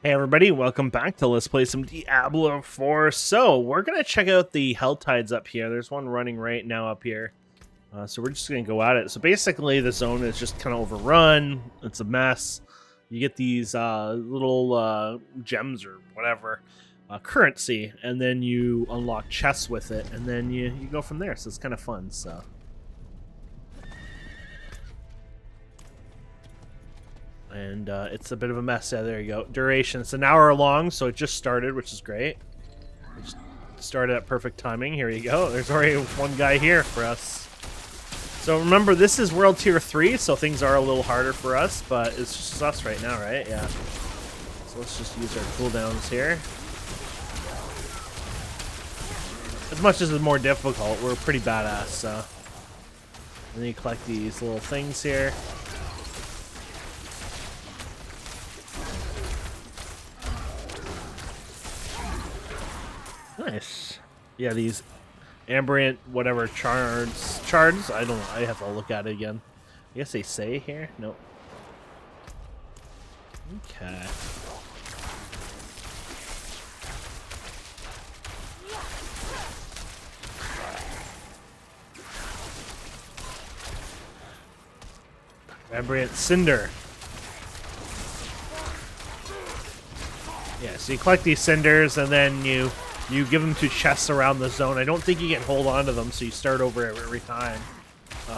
Hey everybody, welcome back to Let's Play some Diablo 4. So, we're going to check out the Hell Tides up here. There's one running right now up here. So we're just going to go at it. So basically, the zone is just kind of overrun. It's a mess. You get these little gems or whatever, currency, and then you unlock chests with it, and then you go from there. So it's kind of fun, so... And it's a bit of a mess. Yeah, there you go. Duration. It's an hour long, so it just started, which is great. It just started at perfect timing. Here you go. There's already one guy here for us. So remember, this is World Tier 3, so things are a little harder for us, but it's just us right now, right? Yeah. So let's just use our cooldowns here. As much as it's more difficult, we're pretty badass, so... And then you collect these little things here. Nice. Yeah, these ambient whatever chards. I don't know. I have to look at it again. I guess they say here. Nope. Okay. Ambient cinder. Yeah, so you collect these cinders and then you give them to chests around the zone. I don't think you can hold on to them, so you start over every time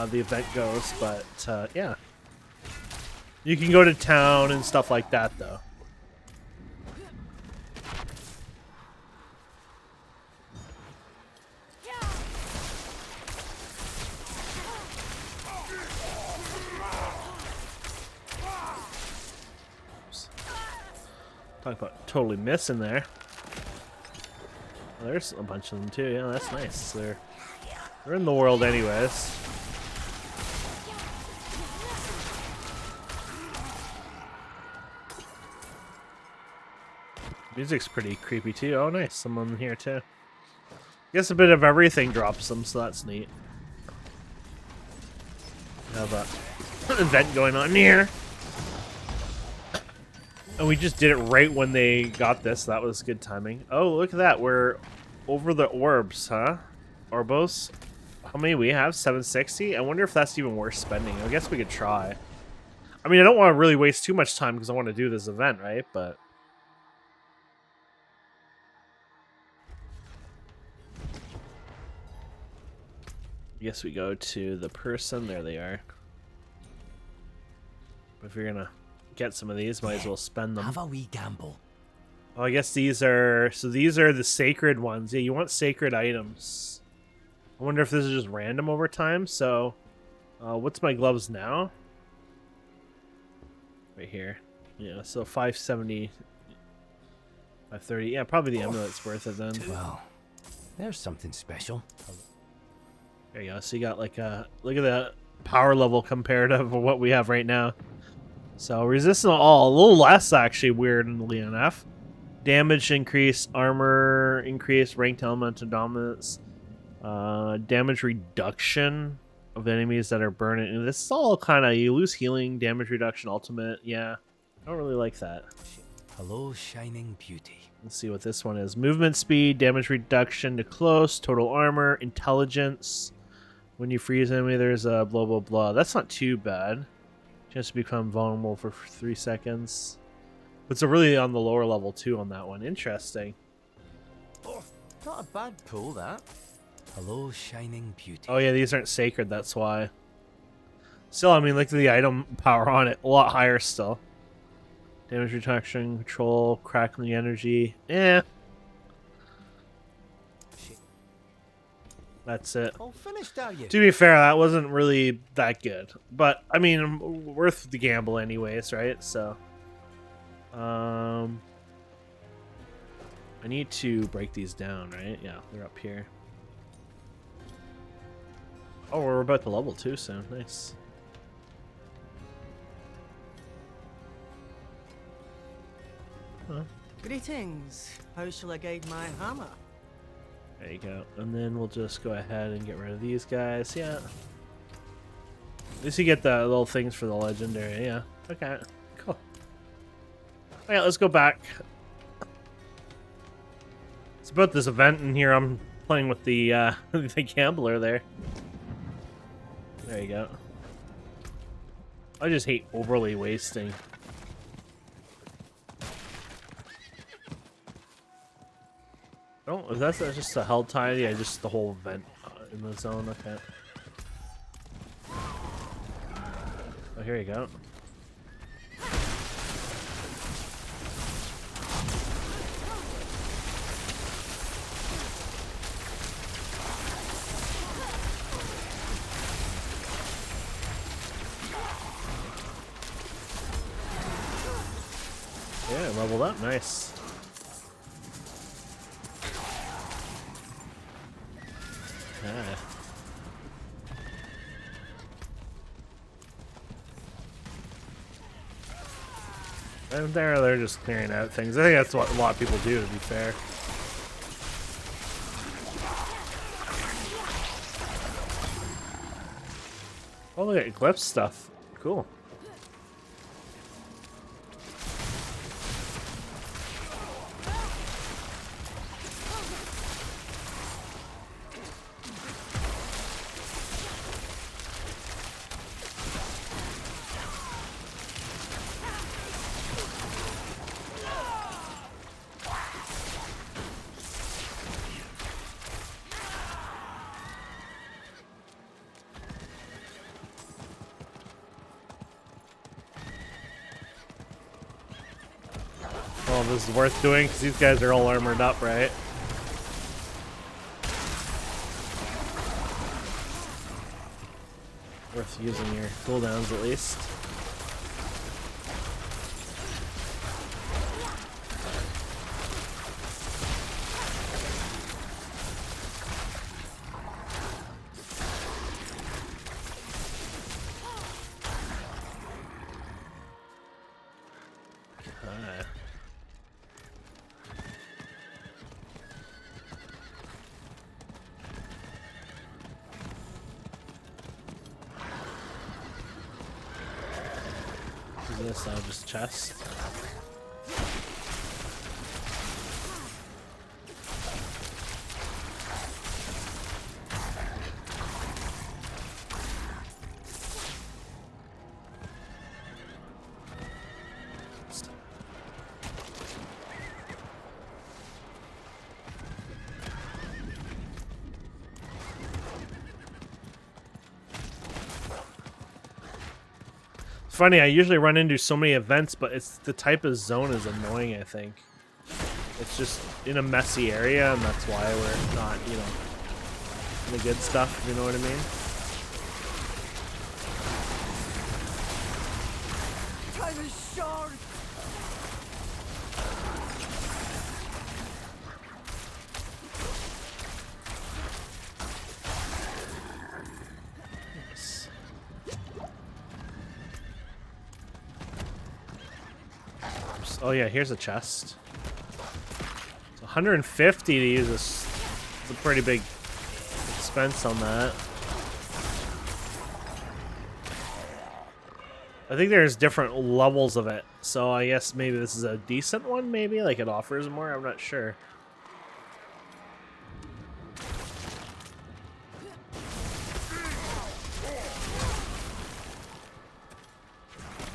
the event goes. But yeah, you can go to town and stuff like that, though. Talk about totally missing there. Well, there's a bunch of them too. Yeah, that's nice. They're in the world anyways. Music's pretty creepy too. Oh, nice. Someone here too. I guess a bit of everything drops them, so that's neat. We have an event going on here. And we just did it right when they got this. That was good timing. Oh, look at that. We're over the orbs, huh? Orbos. How many we have? 760? I wonder if that's even worth spending. I guess we could try. I mean, I don't want to really waste too much time because I want to do this event, right? But... I guess we go to the person. There they are. But if you're going to get some of these, might as well spend them. Have a wee gamble. Oh, I guess these are... So these are the sacred ones. Yeah, you want sacred items. I wonder if this is just random over time. So, what's my gloves now? Right here. Yeah, so 570... 530. Yeah, probably the amulet's worth it then. Well, there's something special. There you go. So you got like a... Look at the power level comparative of what we have right now. So resistant to all, a little less actually, weirdly enough. Damage increase, armor increase, ranked element of dominance, damage reduction of enemies that are burning. This is all kind of, you lose healing, damage reduction, ultimate. Yeah, I don't really like that. Hello, shining beauty. Let's see what this one is. Movement speed, damage reduction to close, total armor, intelligence. When you freeze enemy, there's a blah blah blah. That's not too bad. Chance to become vulnerable for 3 seconds. But it's a really on the lower level too on that one. Interesting. Oh, not a bad pull, that. Hello, shining beauty. Oh yeah, these aren't sacred, that's why. Still, I mean, look at the item power on it. A lot higher still. Damage reduction, control, crackling energy. Eh. That's it. All finished, are you? To be fair, that wasn't really that good. But, I mean, worth the gamble anyways, right? So, I need to break these down, right? Yeah, they're up here. Oh, we're about to level 2 soon. Nice. Huh. Greetings. How shall I guide my hammer? There you go. And then we'll just go ahead and get rid of these guys. Yeah. At least you get the little things for the legendary. Yeah. Okay. Cool. Alright, let's go back. It's about this event in here. I'm playing with the the gambler there. There you go. I just hate overly wasting. Oh, if that's just a held tie, yeah, just the whole event in the zone. Okay. Oh, here you go. Yeah, leveled up. Nice. Ah. And they're just clearing out things. I think that's what a lot of people do, to be fair. Oh, look at Eclipse stuff. Cool. Well, this is worth doing because these guys are all armored up, right? Worth using your cooldowns at least. This now just chest. Funny, I usually run into so many events, but it's the type of zone is annoying, I think. It's just in a messy area, and that's why we're not, you know, in the good stuff, if you know what I mean? Time is short. Oh yeah, here's a chest. It's 150 to use this. It's a pretty big expense on that. I think there's different levels of it, so I guess maybe this is a decent one, maybe? Like it offers more? I'm not sure.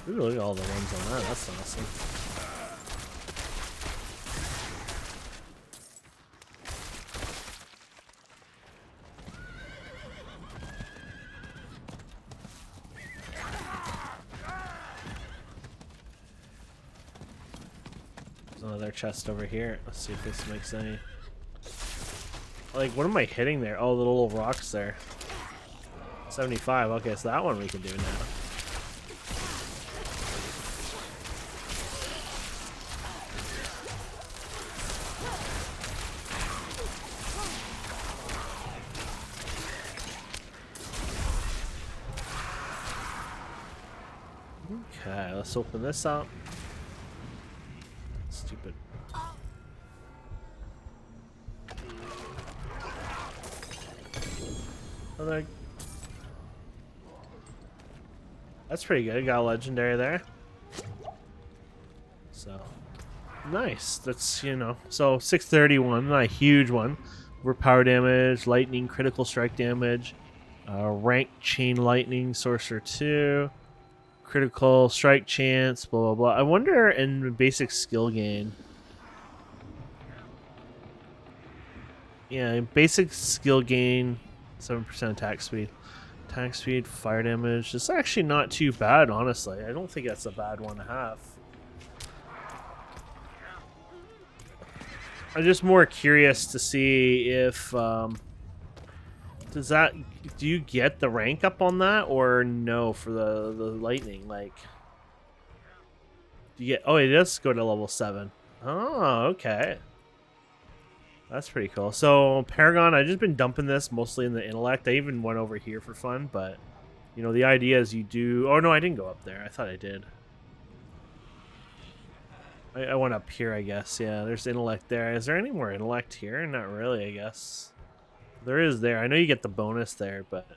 Ooh, look at all the ones on that. That's awesome. There's another chest over here. Let's see if this makes any... Like, what am I hitting there? Oh, the little rocks there. 75. Okay, so that one we can do now. Okay, let's open this up. Stupid. Oh, that's pretty good. Got a legendary there. So Nice. That's, you know, so 631, not a huge one. Overpower damage, lightning, critical strike damage, rank chain lightning, sorcerer 2, critical strike chance, blah, blah, blah. I wonder in basic skill gain. Yeah, basic skill gain, 7% attack speed. Attack speed, fire damage. It's actually not too bad, honestly. I don't think that's a bad one to have. I'm just more curious to see if do you get the rank up on that or no for the lightning? Like, do you get? Oh, it does go to level 7. Oh, okay, that's pretty cool. So Paragon, I've just been dumping this mostly in the intellect. I even went over here for fun, but you know the idea is you do. Oh no, I didn't go up there. I thought I did. I went up here, I guess. Yeah, there's intellect there. Is there any more intellect here? Not really, I guess. There is there. I know you get the bonus there, but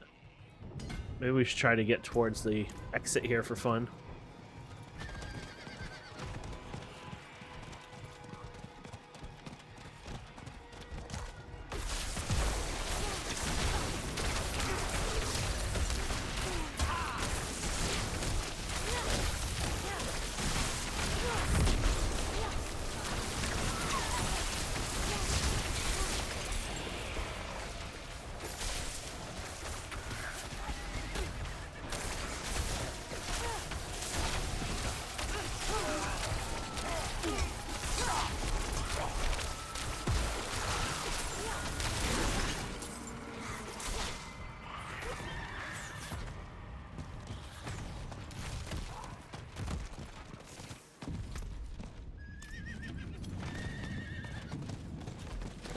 maybe we should try to get towards the exit here for fun.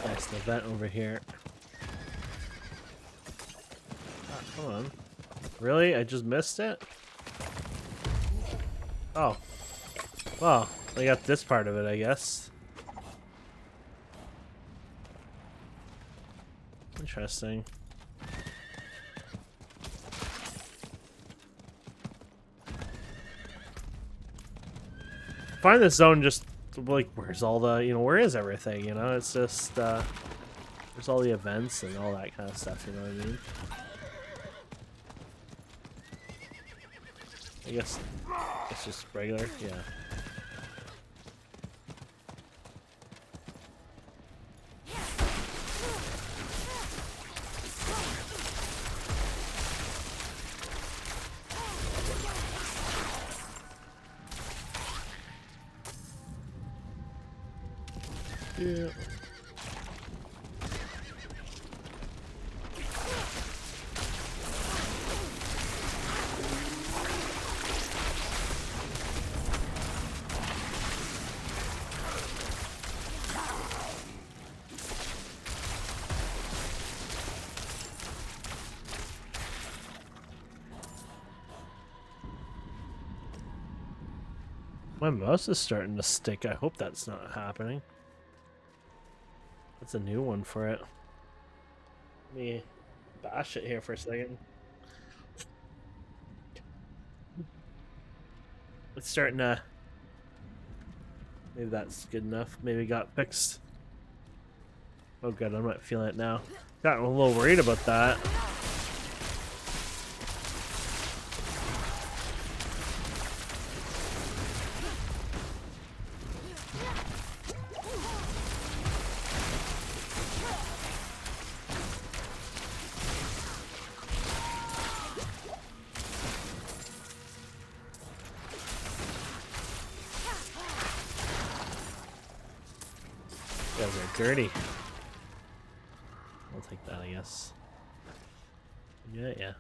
Nice, the vent over here. Ah, come on. Really? I just missed it? Oh. Well, I got this part of it, I guess. Interesting. Find this zone just like where's all the, you know, where is everything, you know? It's just where's all the events and all that kind of stuff, you know what I mean? I guess it's just regular, yeah. Yeah. My mouse is starting to stick. I hope that's not happening. That's a new one for it. Let me bash it here for a second. It's starting to... Maybe that's good enough. Maybe it got fixed. Oh good, I'm not feeling it now. Got a little worried about that. You guys are dirty. I'll take that, I guess. Yeah.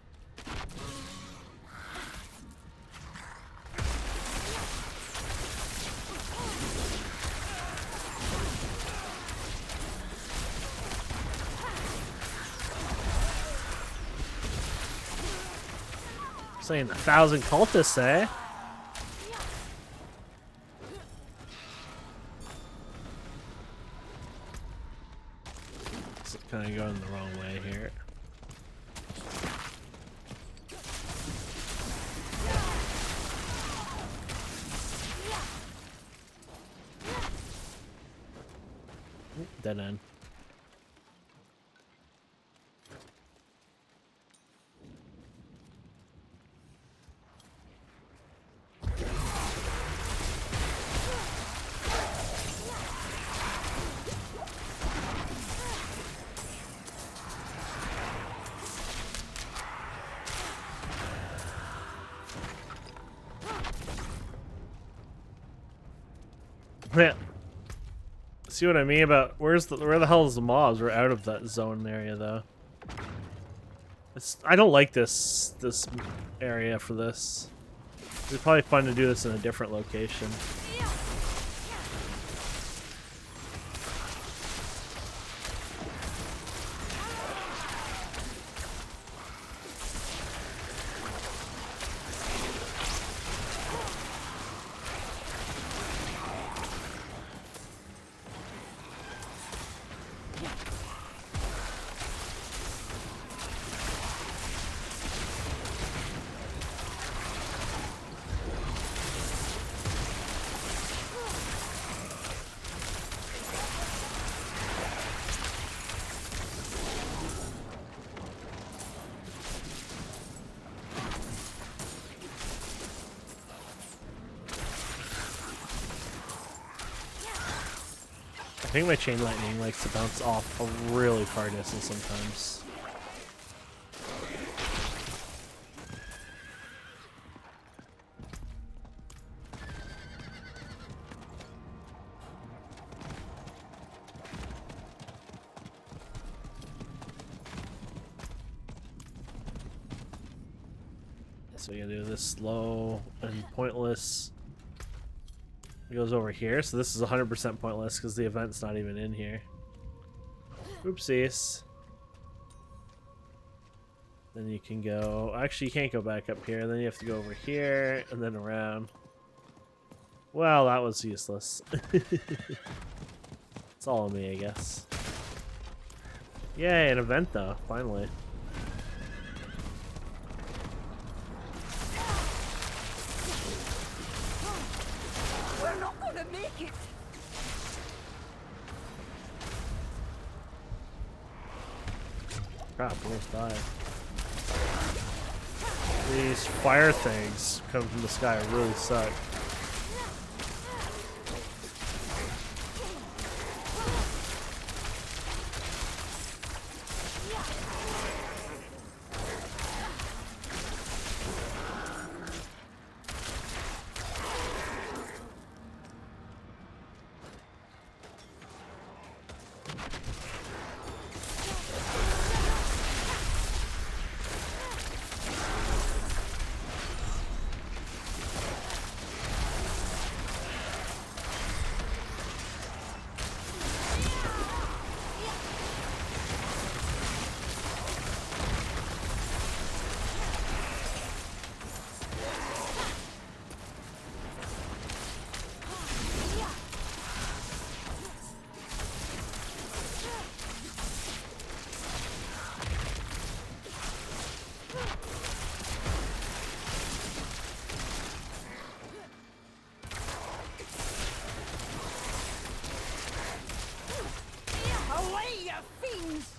Saying 1,000 cultists, eh? It's kind of going the wrong way here. Dead end. Yeah. See what I mean about where the hell is the mobs? We're out of that zone area though. I don't like this area for this. It'd probably fun to do this in a different location. I think my chain lightning likes to bounce off a really far distance sometimes. So we gotta do this slow and pointless. It goes over here, so this is 100% pointless because the event's not even in here. Oopsies. Then you can go... Actually, you can't go back up here. Then you have to go over here and then around. Well, that was useless. It's all on me, I guess. Yay, an event though, finally. We're not gonna make it. Crap, almost died. These fire things coming from the sky really suck. Away, you fiends!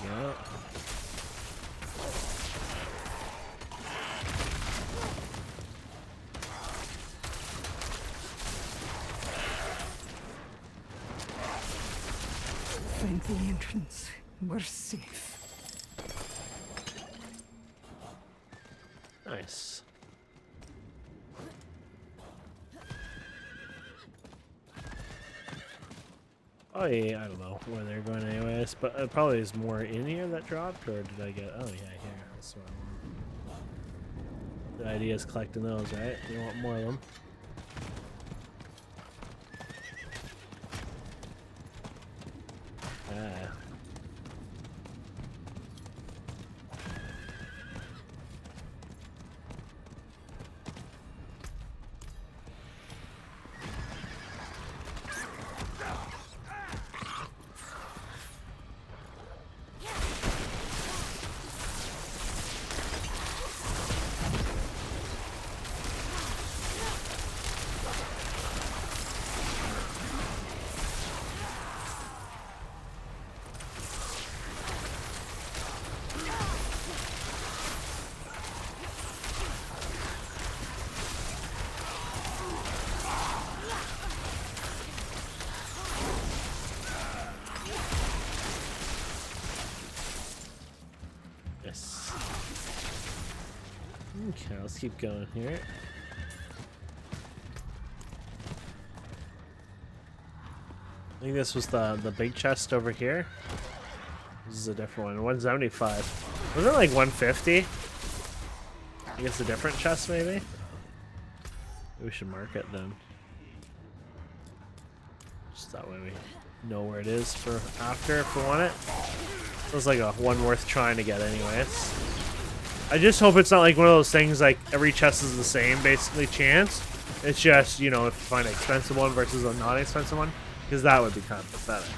Yeah. Find the entrance. We're safe. Nice. Oh yeah, I don't know where they're going anyways, but it probably is more in here that dropped, or did I get... Oh yeah, here. That's what I want. The idea is collecting those, right? You want more of them. Ah. Nice. Okay, let's keep going here. I think this was the big chest over here. This is a different one. 175. Was it like 150? I guess a different chest maybe? We should mark it then. Just that way we know where it is for after if we want it. Feels like a one worth trying to get anyways. I just hope it's not like one of those things like every chest is the same basically chance. It's just, you know, if you find an expensive one versus a not expensive one. Because that would be kind of pathetic.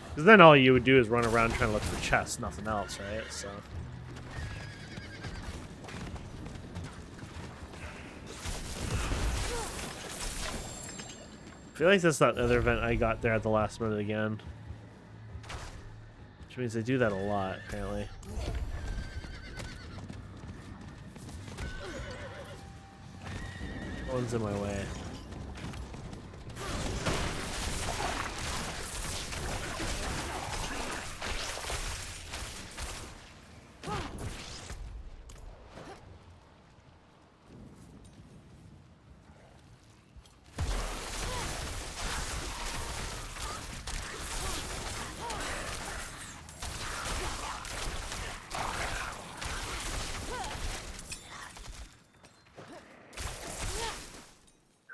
Because then all you would do is run around trying to look for chests, nothing else, right? So. I feel like that's that other event I got there at the last minute again. Which means they do that a lot, apparently. One's in my way.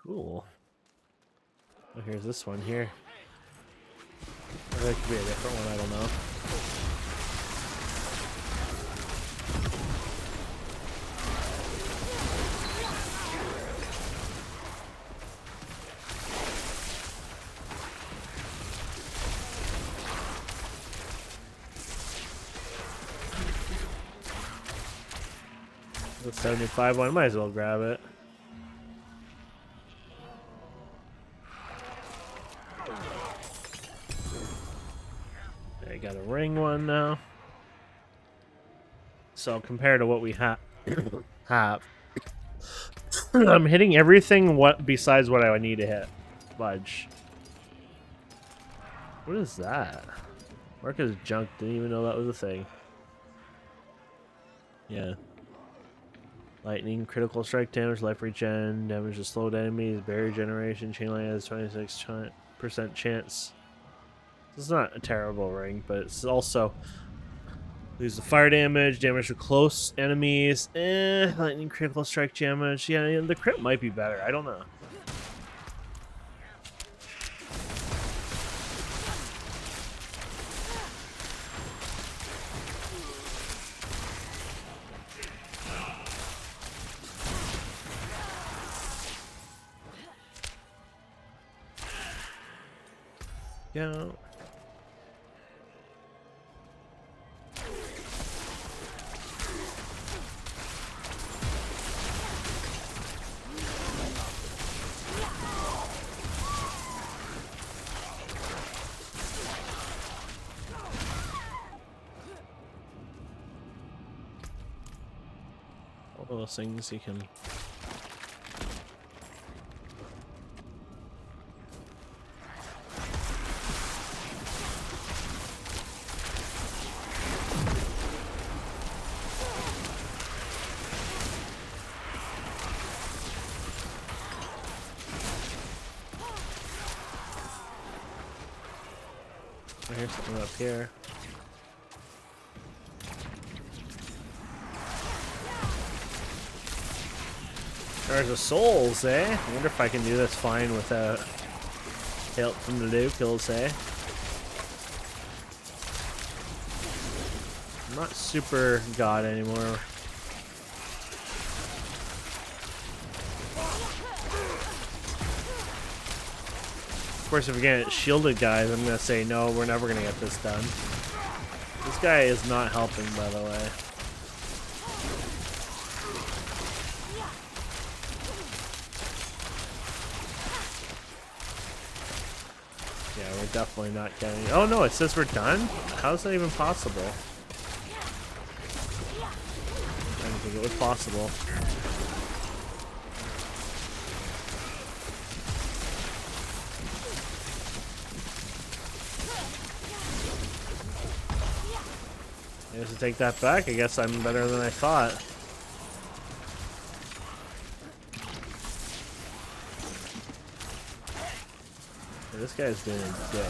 Cool. Oh, here's this one here. Or that could be a different one, I don't know. The 75 one, might as well grab it. I got a ring one now. So compared to what we have, I'm hitting everything besides what I need to hit. Fudge. What is that? Marcus junk. Didn't even know that was a thing. Yeah. Lightning, critical strike damage, life regen, damage to slowed enemies, barrier generation, chain lightning has 26% chance. It's not a terrible ring, but it's also lose the fire damage, damage to close enemies, lightning critical strike damage. Yeah, the crit might be better. I don't know. Yeah. All those things you can. Here's something up here. There's a souls, eh? I wonder if I can do this fine without help from the loot kills, eh? I'm not super god anymore. Of course, if we get shielded guys, I'm gonna say no, we're never gonna get this done. This guy is not helping, by the way. Yeah, we're definitely not getting. Oh no, it says we're done? How is that even possible? I didn't think it was possible. There's a take that back. I guess I'm better than I thought. Yeah, this guy's being a dick.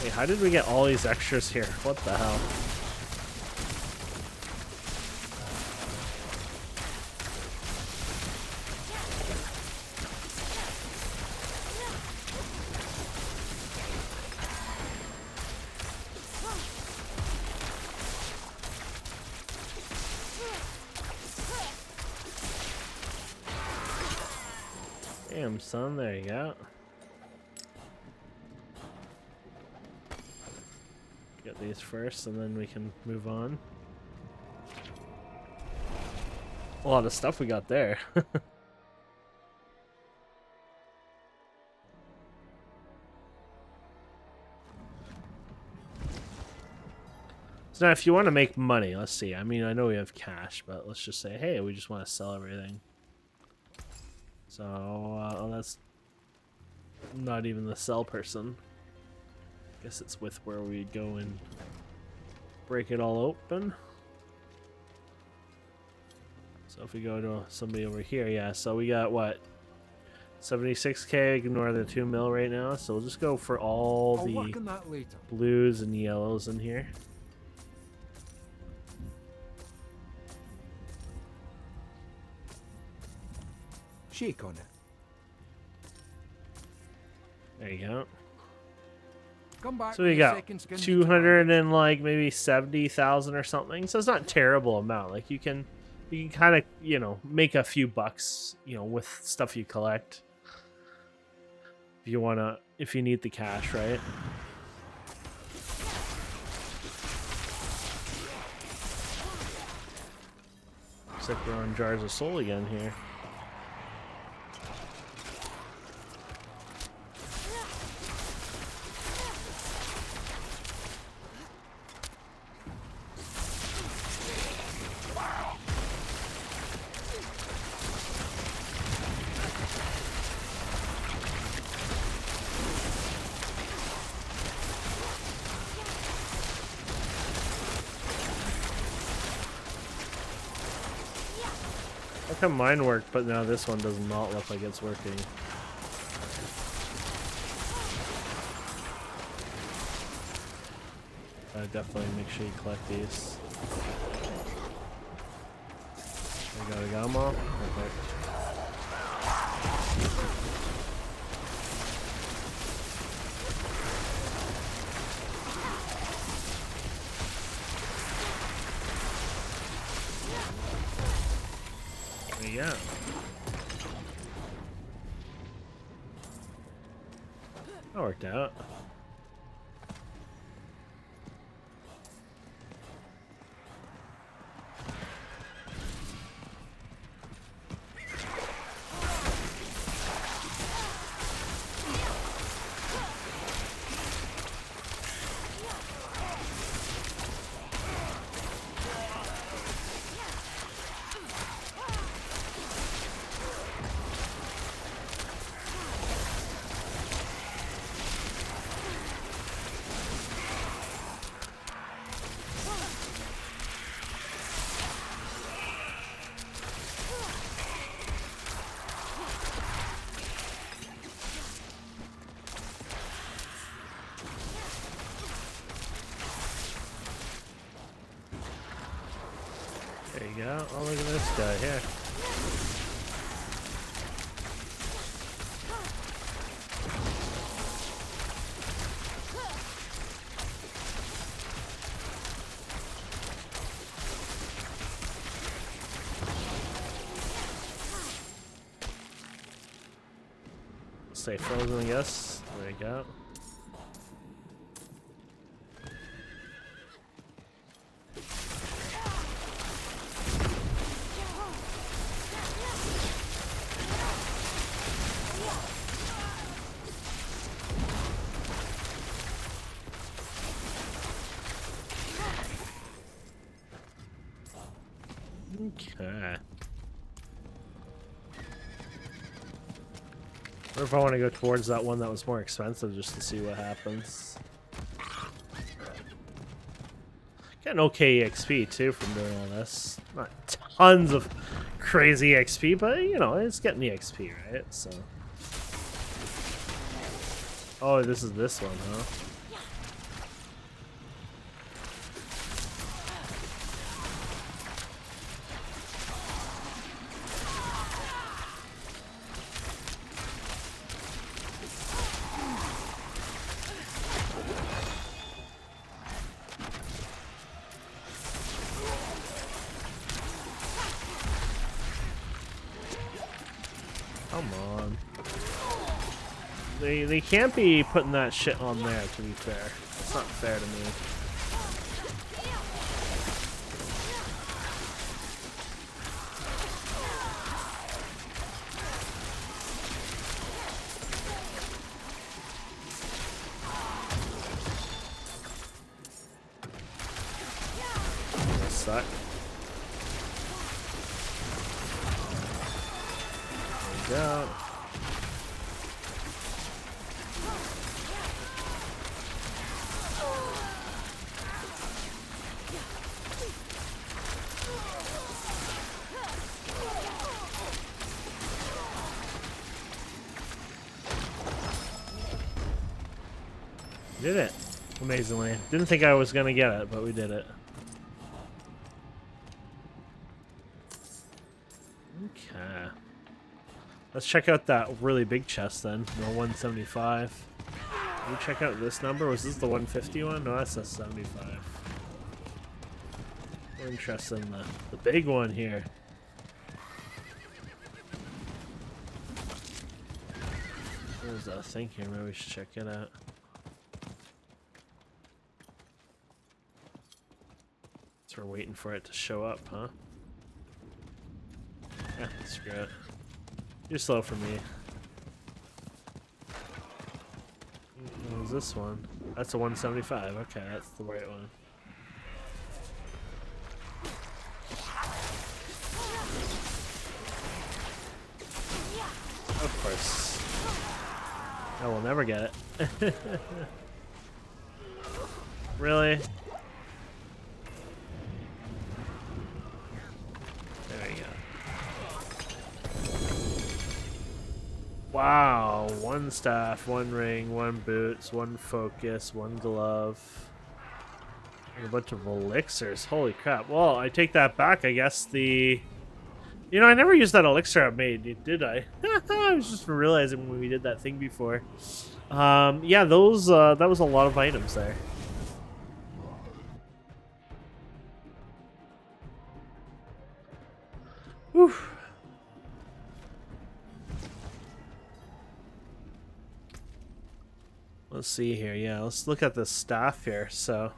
Hey, how did we get all these extras here? What the hell? Damn, son, there you go. Get these first, and then we can move on. A lot of stuff we got there. So now, if you want to make money, let's see. I mean, I know we have cash, but let's just say, hey, we just want to sell everything. So, that's not even the sell person. Guess it's with where we go and break it all open. So if we go to somebody over here, yeah, so we got what? 76k, ignore the 2 mil right now. So we'll just go for all I'll the work on that later. blues and yellows in here. Shake on it. There you go. Come back. So we when the got second skin needs 200 and like maybe 70,000 or something. So it's not a terrible amount. Like you can kind of, you know, make a few bucks, you know, with stuff you collect. If you need the cash, right? Looks like we're on Jars of Soul again here. How come mine worked, but now this one does not look like it's working? Definitely make sure you collect these. I got them all? Perfect. There you go. That worked out. There you go. Oh, look at this guy here. Stay frozen, I guess. There you go. Okay. Or if I want to go towards that one that was more expensive just to see what happens. Getting okay XP too from doing all this. Not tons of crazy XP, but you know, it's getting the XP, right? So. Oh, this is this one, huh? Come on. They can't be putting that shit on there, to be fair. That's not fair to me. That suck. There we go. Did it. Amazingly. Didn't think I was gonna get it, but we did it. Okay. Let's check out that really big chest then. No 175. Can we check out this number? Was this the 150 one? No, that's a 75. We're interested in the big one here. There's a thing here. Maybe we should check it out. So we're waiting for it to show up, huh? Yeah, screw it. You're slow for me. What was this one? That's a 175. Okay, that's the right one. Of course. I will never get it. Really? There we go. Wow, one staff, one ring, one boots, one focus, one glove, and a bunch of elixirs. Holy crap. Well, I take that back. I guess the... You know, I never used that elixir I made, did I? I was just realizing when we did that thing before. Yeah, those, that was a lot of items there. Whew. Let's see here. Yeah, let's look at the staff here. So,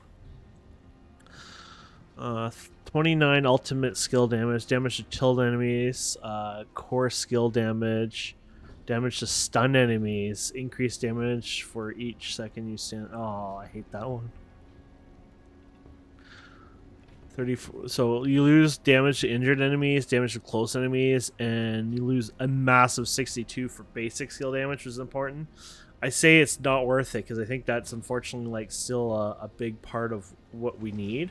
29 ultimate skill damage, damage to killed enemies, core skill damage, damage to stun enemies, increased damage for each second you stand. Oh, I hate that one. 34. So you lose damage to injured enemies, damage to close enemies, and you lose a massive 62 for basic skill damage, which is important. I say it's not worth it because I think that's unfortunately like still a big part of what we need.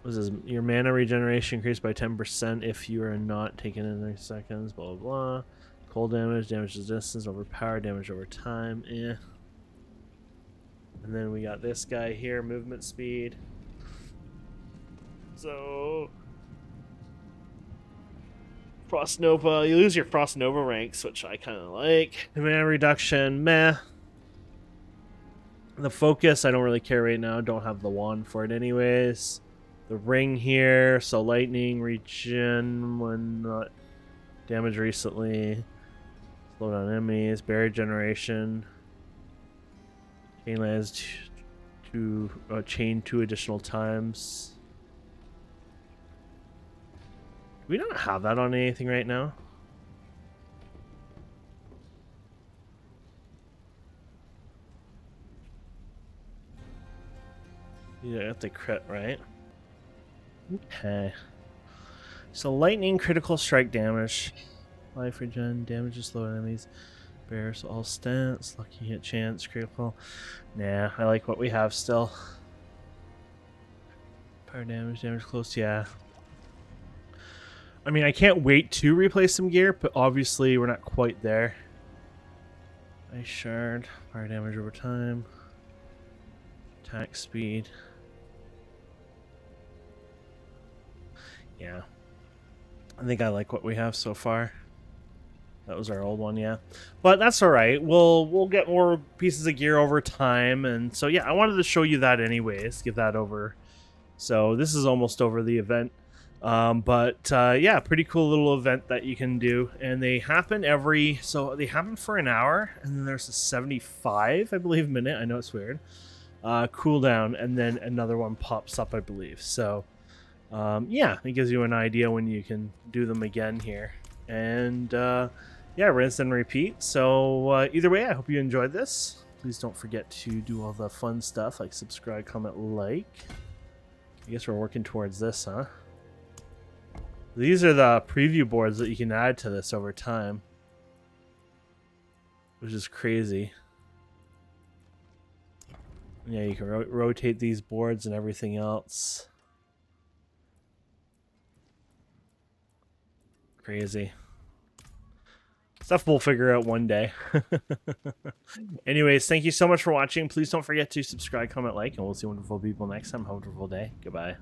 This is your mana regeneration increased by 10% if you are not taken in 30 seconds. Blah blah blah. Cold damage, damage to distance, overpower, damage over time. And then we got this guy here, movement speed. So Frost Nova, you lose your Frost Nova ranks, which I kind of like. Mana reduction, meh. The focus, I don't really care right now. Don't have the wand for it anyways. The ring here, so lightning, regen when not damaged recently. Slow down enemies, barrier generation. Chain lands to chain 2 additional times. Do we not have that on anything right now? You have to crit, right? Okay. So lightning critical strike damage. Life regen, damages slow enemies, bears all stance, lucky hit chance, critical. Nah, I like what we have still. Power damage, damage close, yeah. I mean, I can't wait to replace some gear, but obviously we're not quite there. Ice shard, fire damage over time, attack speed. Yeah, I think I like what we have so far. That was our old one, yeah, but that's all right. We'll get more pieces of gear over time, and so yeah, I wanted to show you that anyways. Give that over. So this is almost over the event. Yeah, pretty cool little event that you can do, and they happen they happen for an hour, and then there's a 75, I believe, minute. I know it's weird. Cooldown, and then another one pops up, I believe. So, yeah, it gives you an idea when you can do them again here, and yeah, rinse and repeat. So either way, I hope you enjoyed this. Please don't forget to do all the fun stuff like subscribe, comment, like. I guess we're working towards this, huh? These are the preview boards that you can add to this over time, which is crazy. Yeah, you can rotate these boards and everything else. Crazy. Stuff we'll figure out one day. Anyways, thank you so much for watching. Please don't forget to subscribe, comment, like, and we'll see wonderful people next time. Have a wonderful day. Goodbye.